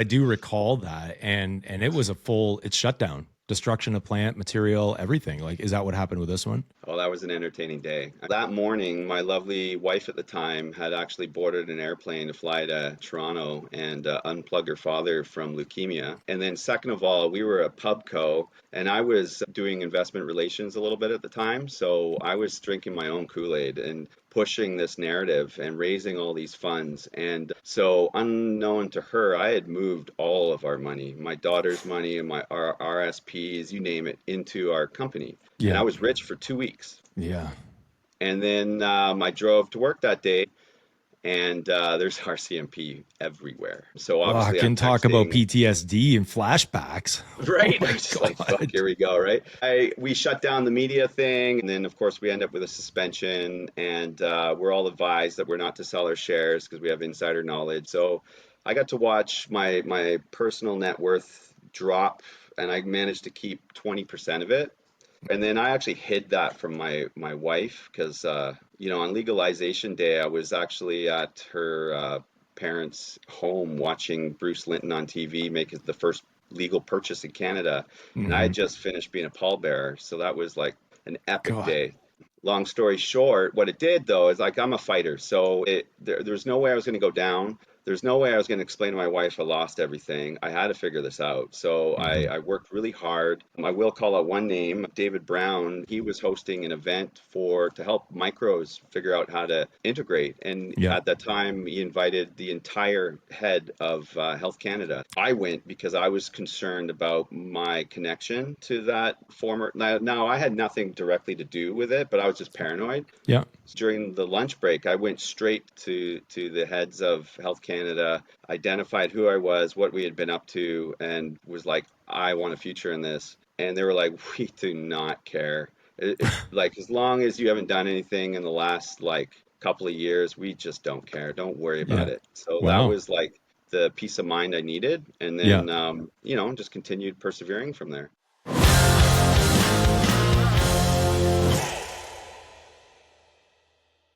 I do recall that, and it was a full it's shutdown, destruction of plant material, everything. Like, is that what happened with this one? Oh, that was an entertaining day. That morning, my lovely wife at the time had actually boarded an airplane to fly to Toronto and unplug her father from leukemia. And then, second of all, we were a pubco, and I was doing investment relations a little bit at the time. So I was drinking my own Kool-Aid and pushing this narrative and raising all these funds. And so, unknown to her, I had moved all of our money, my daughter's money and our RSPs, you name it, into our company. And I Yeah, was rich for 2 weeks. yeah. And then I drove to work that day, and there's RCMP everywhere. So Well, I obviously, I'm can talk about texting. PTSD and flashbacks. Oh Right, I my was just like, "Fuck, god. here we go." Right, we shut down the media thing, and then of course we end up with a suspension, and we're all advised that we're not to sell our shares because we have insider knowledge. So I got to watch my personal net worth drop, and I managed to keep 20% of it. And then I actually hid that from my wife because on legalization day I was actually at her parents' home watching Bruce Linton on TV make the first legal purchase in Canada, and I Hmm. had just finished being a pallbearer, so that was like an epic God. day. Long story short, what it did though is like I'm a fighter, so there's no way I was going to go down. There's no way I was going to explain to my wife I lost everything. I had to figure this out. So Hmm. I worked really hard. I will call out one name, David Brown. He was hosting an event to help micros figure out how to integrate. And Yeah. at that time, he invited the entire head of Health Canada. I went because I was concerned about my connection to that former. Now I had nothing directly to do with it, but I was just paranoid. Yeah. During the lunch break, I went straight to the heads of Health Canada, identified who I was, what we had been up to, and was like, I want a future in this. And they were like, we do not care. Like, as long as you haven't done anything in the last like couple of years, we just don't care. Don't worry about Yeah. it. So that Wow. was like the peace of mind I needed. And Yeah. then, just continued persevering from there.